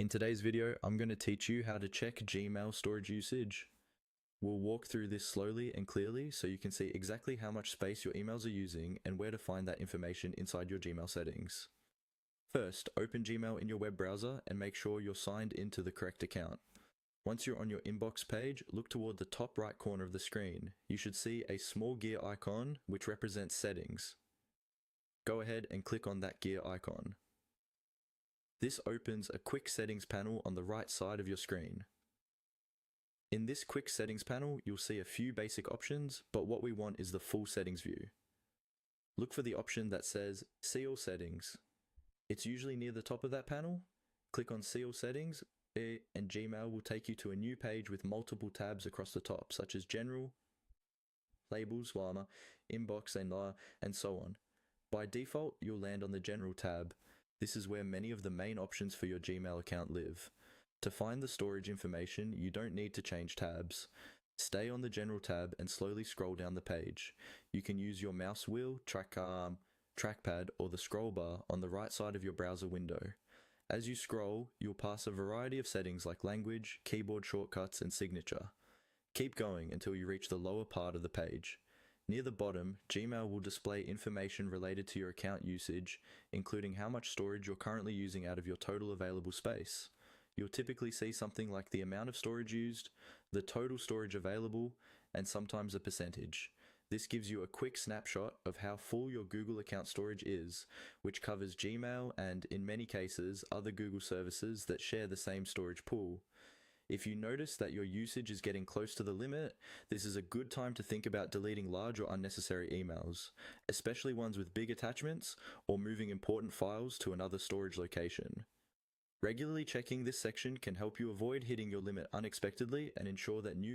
In today's video, I'm going to teach you how to check Gmail storage usage. We'll walk through this slowly and clearly so you can see exactly how much space your emails are using and where to find that information inside your Gmail settings. First, open Gmail in your web browser and make sure you're signed into the correct account. Once you're on your inbox page, look toward the top right corner of the screen. You should see a small gear icon which represents settings. Go ahead and click on that gear icon. This opens a quick settings panel on the right side of your screen. In this quick settings panel, you'll see a few basic options, but what we want is the full settings view. Look for the option that says See All Settings. It's usually near the top of that panel. Click on See All Settings and Gmail will take you to a new page with multiple tabs across the top, such as General, Labels, Inbox, and so on. By default, you'll land on the General tab. This is where many of the main options for your Gmail account live. To find the storage information, you don't need to change tabs. Stay on the General tab and slowly scroll down the page. You can use your mouse wheel, trackpad, or the scroll bar on the right side of your browser window. As you scroll, you'll pass a variety of settings like language, keyboard shortcuts, and signature. Keep going until you reach the lower part of the page. Near the bottom, Gmail will display information related to your account usage, including how much storage you're currently using out of your total available space. You'll typically see something like the amount of storage used, the total storage available, and sometimes a percentage. This gives you a quick snapshot of how full your Google account storage is, which covers Gmail and, in many cases, other Google services that share the same storage pool. If you notice that your usage is getting close to the limit, this is a good time to think about deleting large or unnecessary emails, especially ones with big attachments or moving important files to another storage location. Regularly checking this section can help you avoid hitting your limit unexpectedly and ensure that new